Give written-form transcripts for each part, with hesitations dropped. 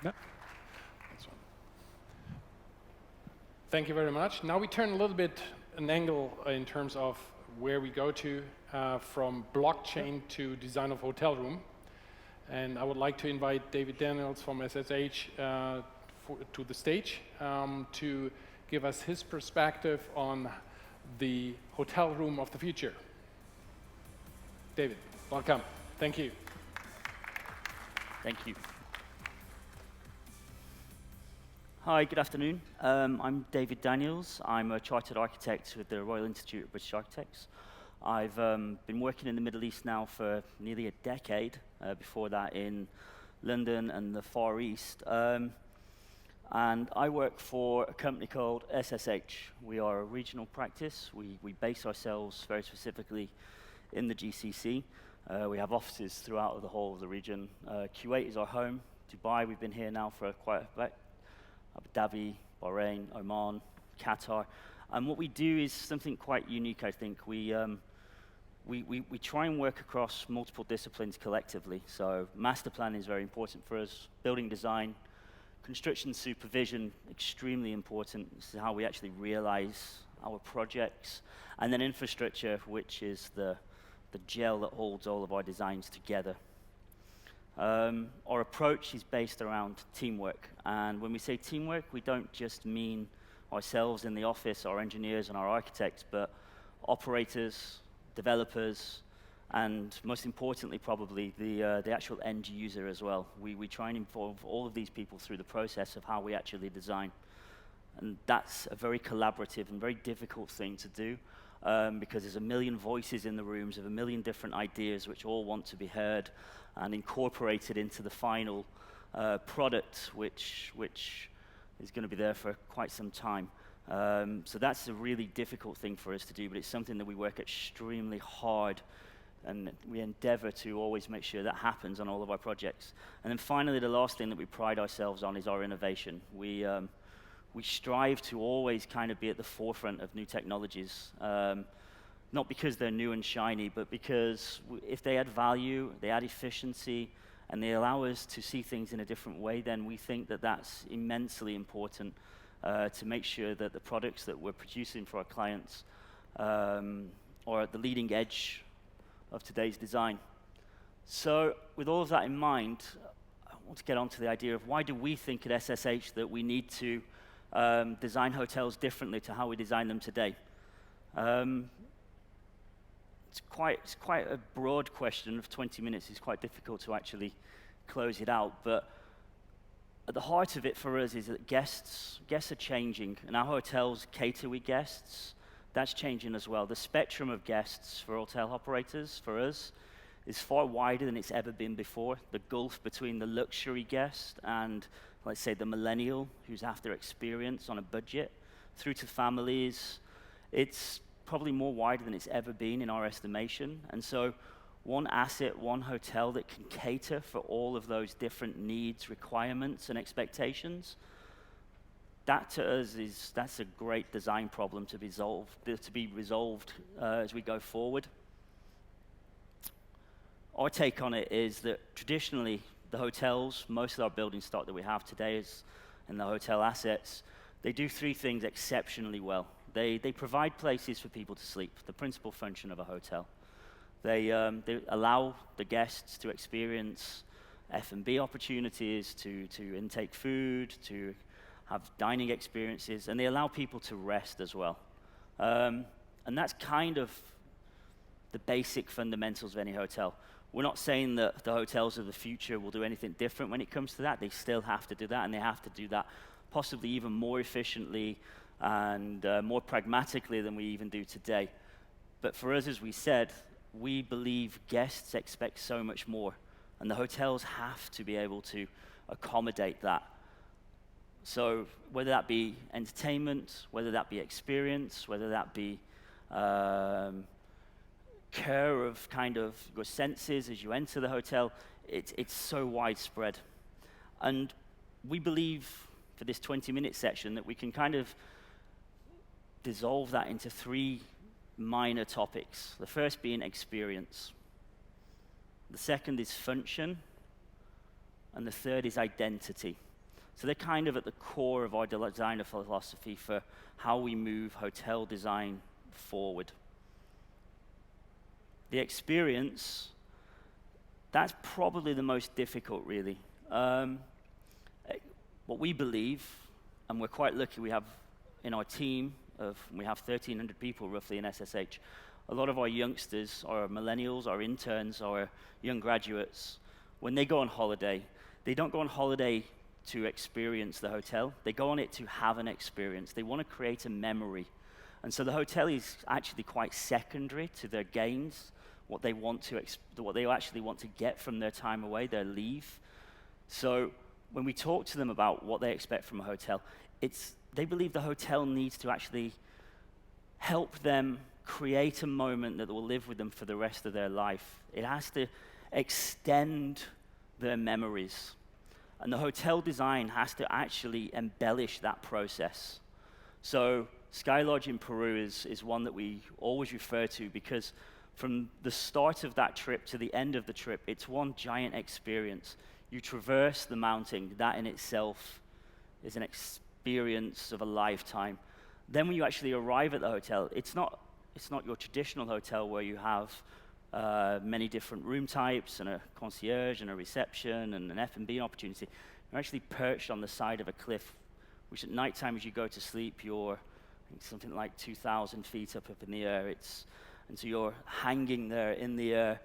Yeah. That's one. Thank you very much. Now we turn a little bit an angle in terms of where we go to from blockchain to design of hotel room. And I would like to invite David Daniels from SSH to the stage to give us his perspective on the hotel room of the future. David, welcome. Thank you. Thank you. Hi, good afternoon. I'm David Daniels. I'm a chartered architect with the Royal Institute of British Architects. I've been working in the Middle East now for nearly a decade, before that in London and the Far East. And I work for a company called SSH. We are a regional practice. We base ourselves very specifically in the GCC. We have offices throughout the whole of the region. Kuwait is our home. Dubai, we've been here now for quite a bit. Abu Dhabi, Bahrain, Oman, Qatar. And what we do is something quite unique, I think. We try and work across multiple disciplines collectively. So master planning is very important for us. Building design, construction supervision, extremely important. This is how we actually realize our projects. And then infrastructure, which is the gel that holds all of our designs together. Our approach is based around teamwork. And when we say teamwork, we don't just mean ourselves in the office, our engineers and our architects, but operators, developers, and most importantly, probably, the actual end user as well. We try and involve all of these people through the process of how we actually design. And that's a very collaborative and very difficult thing to do, because there's a million voices in the rooms of a million different ideas which all want to be heard and incorporated into the final product, which is going to be there for quite some time. So that's a really difficult thing for us to do, but it's something that we work extremely hard, and we endeavor to always make sure that happens on all of our projects. And then finally, the last thing that we pride ourselves on is our innovation. We strive to always kind of be at the forefront of new technologies, not because they're new and shiny, but because if they add value, they add efficiency, and they allow us to see things in a different way, then we think that that's immensely important to make sure that the products that we're producing for our clients are at the leading edge of today's design. So with all of that in mind, I want to get on to the idea of why do we think at SSH that we need to design hotels differently to how we design them today. It's quite a broad question. Of 20 minutes is quite difficult to actually close it out, but at the heart of it for us is that guests are changing, and our hotels cater with guests. That's changing as well. The spectrum of guests for hotel operators, for us, is far wider than it's ever been before. The gulf between the luxury guest and, let's say, the millennial who's after experience on a budget, through to families, it's probably more wider than it's ever been in our estimation. And so one asset, one hotel that can cater for all of those different needs, requirements, and expectations, that to us that's a great design problem to be resolved as we go forward. Our take on it is that traditionally, the hotels, most of our building stock that we have today is in the hotel assets, they do three things exceptionally well. They provide places for people to sleep, the principal function of a hotel. They allow the guests to experience F&B opportunities, to intake food, to have dining experiences, and they allow people to rest as well. And that's kind of the basic fundamentals of any hotel. We're not saying that the hotels of the future will do anything different when it comes to that. They still have to do that, and they have to do that possibly even more efficiently and more pragmatically than we even do today. But for us, as we said, we believe guests expect so much more, and the hotels have to be able to accommodate that. So whether that be entertainment, whether that be experience, whether that be care of kind of your senses as you enter the hotel, it's so widespread. And we believe for this 20-minute section that we can kind of dissolve that into three minor topics. The first being experience. The second is function. And the third is identity. So they're kind of at the core of our designer philosophy for how we move hotel design forward. The experience, that's probably the most difficult, really. What we believe, and we're quite lucky we have in our team, we have 1,300 people roughly in SSH, a lot of our youngsters, our millennials, our interns, our young graduates, when they go on holiday, they don't go on holiday to experience the hotel. They go on it to have an experience. They want to create a memory. And so the hotel is actually quite secondary to their gains, what they actually want to get from their time away, their leave. So when we talk to them about what they expect from a hotel, they believe the hotel needs to actually help them create a moment that will live with them for the rest of their life. It has to extend their memories. And the hotel design has to actually embellish that process. So Sky Lodge in Peru is one that we always refer to because from the start of that trip to the end of the trip, it's one giant experience. You traverse the mountain. That in itself is an experience of a lifetime. Then when you actually arrive at the hotel, it's not your traditional hotel where you have many different room types and a concierge and a reception and an F&B opportunity. You're actually perched on the side of a cliff, which at nighttime as you go to sleep, you're I think something like 2,000 feet up in the air. And so you're hanging there in the air,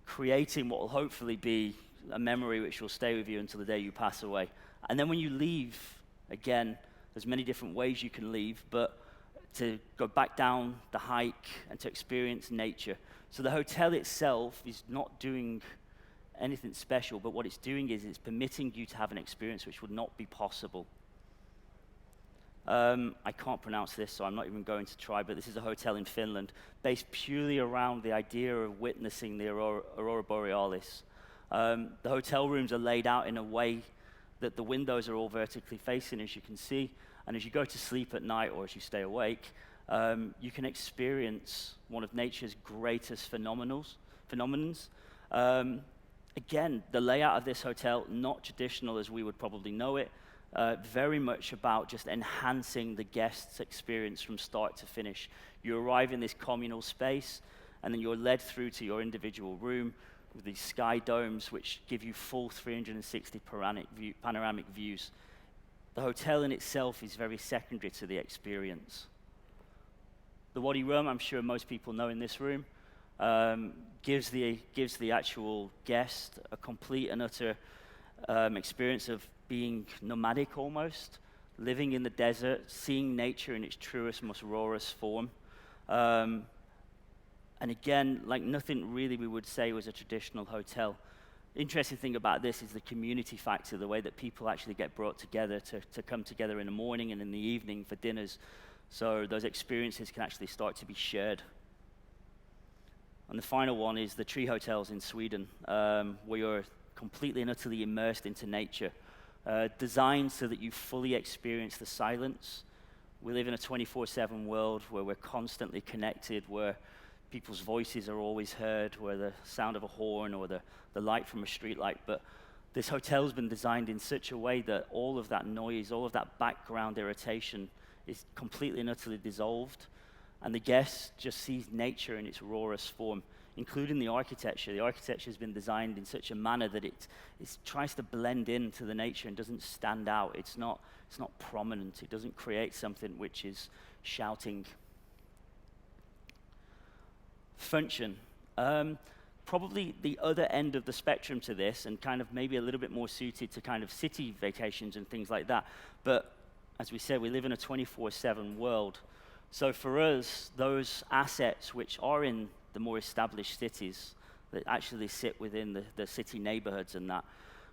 creating what will hopefully be a memory which will stay with you until the day you pass away. And then when you leave, again, there's many different ways you can leave, but to go back down the hike and to experience nature. So the hotel itself is not doing anything special, but what it's doing is it's permitting you to have an experience which would not be possible. I can't pronounce this, so I'm not even going to try, but this is a hotel in Finland based purely around the idea of witnessing the Aurora Borealis. The hotel rooms are laid out in a way that the windows are all vertically facing, as you can see, and as you go to sleep at night or as you stay awake, you can experience one of nature's greatest phenomenons. Again, the layout of this hotel, not traditional as we would probably know it, very much about just enhancing the guest's experience from start to finish. You arrive in this communal space, and then you're led through to your individual room with these sky domes which give you full 360 panoramic views. The hotel in itself is very secondary to the experience. The Wadi Rum, I'm sure most people know in this room, gives the actual guest a complete and utter experience of being nomadic almost, living in the desert, seeing nature in its truest, most rawest form. And again, like nothing really we would say was a traditional hotel. Interesting thing about this is the community factor, the way that people actually get brought together to come together in the morning and in the evening for dinners. So those experiences can actually start to be shared. And the final one is the tree hotels in Sweden, where you're completely and utterly immersed into nature, designed so that you fully experience the silence. We live in a 24/7 world where we're constantly connected, where people's voices are always heard, where the sound of a horn or the light from a street light. But this hotel's been designed in such a way that all of that noise, all of that background irritation is completely and utterly dissolved. And the guest just sees nature in its rawest form, including the architecture. The architecture has been designed in such a manner that it tries to blend into the nature and doesn't stand out. It's not prominent. It doesn't create something which is shouting. Function. Probably the other end of the spectrum to this, and kind of maybe a little bit more suited to kind of city vacations and things like that. But as we said, we live in a 24/7 world. So for us, those assets which are in the more established cities that actually sit within the city neighborhoods and that,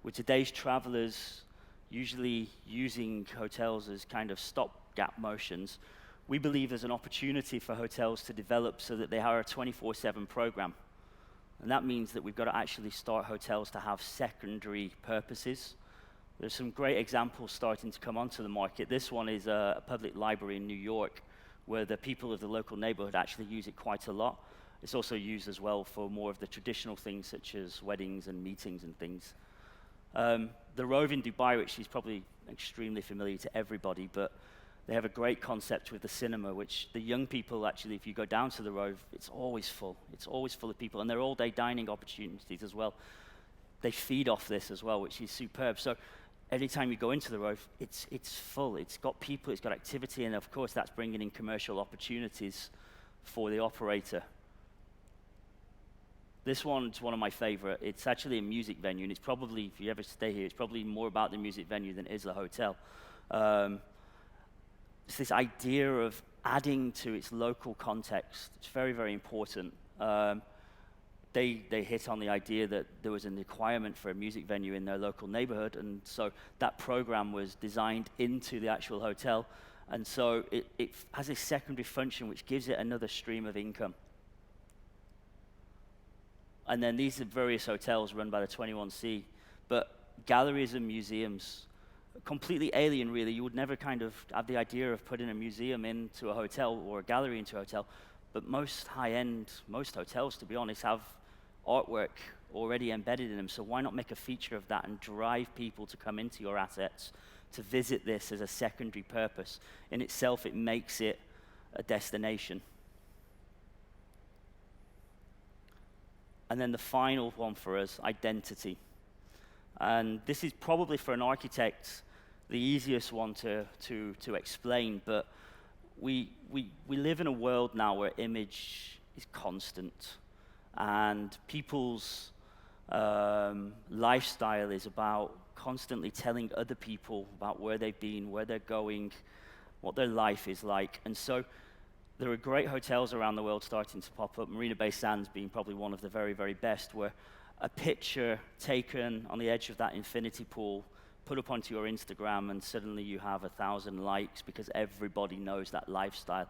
with today's travelers usually using hotels as kind of stopgap motions, we believe there's an opportunity for hotels to develop so that they are a 24/7 program. And that means that we've got to actually start hotels to have secondary purposes. There's some great examples starting to come onto the market. This one is a public library in New York, where the people of the local neighborhood actually use it quite a lot. It's also used as well for more of the traditional things such as weddings and meetings and things. The Rove in Dubai, which is probably extremely familiar to everybody, but they have a great concept with the cinema, which the young people actually, if you go down to the Rove, it's always full. It's always full of people, and they're all-day dining opportunities as well. They feed off this as well, which is superb. So every time you go into the Rove, it's full. It's got people, it's got activity, and of course that's bringing in commercial opportunities for the operator. This one's one of my favorite. It's actually a music venue, and it's probably, if you ever stay here, it's probably more about the music venue than it is the hotel. It's this idea of adding to its local context. It's very, very important. They hit on the idea that there was a requirement for a music venue in their local neighborhood, and so that program was designed into the actual hotel, and so it has a secondary function which gives it another stream of income. And then these are various hotels run by the 21C, but galleries and museums, completely alien really. You would never kind of have the idea of putting a museum into a hotel or a gallery into a hotel, but most high-end, most hotels, to be honest, have artwork already embedded in them, so why not make a feature of that and drive people to come into your assets to visit this as a secondary purpose? In itself, it makes it a destination. And then the final one for us, identity. And this is probably for an architect the easiest one to explain, but we live in a world now where image is constant, and people's lifestyle is about constantly telling other people about where they've been, where they're going, what their life is like. And so there are great hotels around the world starting to pop up, Marina Bay Sands being probably one of the very, very best, where a picture taken on the edge of that infinity pool, put up onto your Instagram, and suddenly you have 1,000 likes because everybody knows that lifestyle.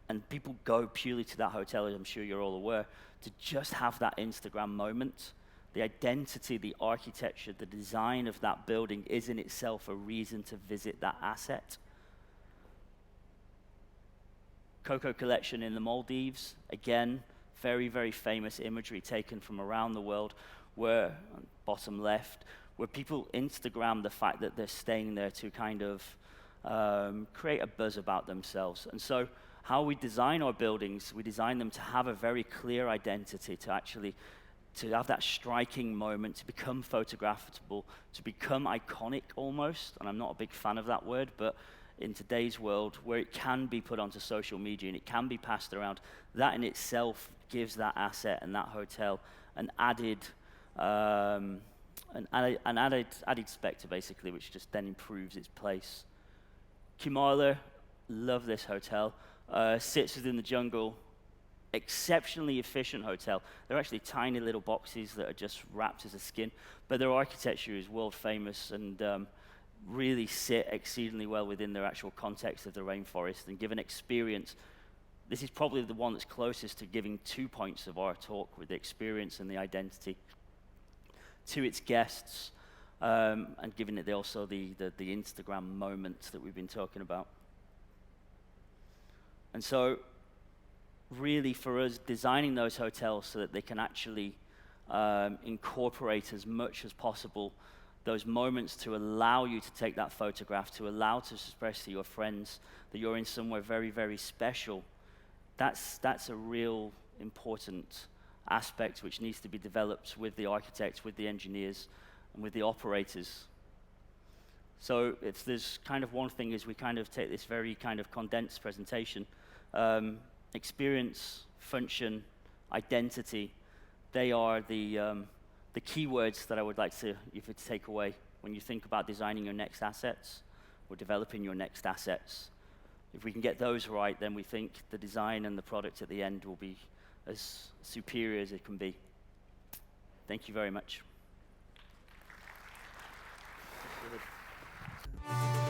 And people go purely to that hotel, as I'm sure you're all aware, to just have that Instagram moment. The identity, the architecture, the design of that building is in itself a reason to visit that asset. Coco Collection in the Maldives, again, very, very famous imagery taken from around the world, where, bottom left, where people Instagram the fact that they're staying there to kind of create a buzz about themselves. And so how we design our buildings, we design them to have a very clear identity, to have that striking moment, to become photographable, to become iconic almost. And I'm not a big fan of that word, but in today's world, where it can be put onto social media and it can be passed around, that in itself gives that asset and that hotel an added specter, basically, which just then improves its place. Kimala, love this hotel. Sits within the jungle, exceptionally efficient hotel. They're actually tiny little boxes that are just wrapped as a skin, but their architecture is world famous and really sit exceedingly well within their actual context of the rainforest and give an experience. This is probably the one that's closest to giving 2 points of our talk, with the experience and the identity to its guests, and giving it also the Instagram moment that we've been talking about. And so really for us, designing those hotels so that they can actually incorporate as much as possible those moments to allow you to take that photograph, to allow to express to your friends that you're in somewhere very, very special. That's a real important aspect which needs to be developed with the architects, with the engineers, and with the operators. So if there's kind of one thing, is we kind of take this very kind of condensed presentation. Experience, function, identity, they are the keywords that I would like you to take away when you think about designing your next assets or developing your next assets. If we can get those right, then we think the design and the product at the end will be as superior as it can be. Thank you very much. Thank you.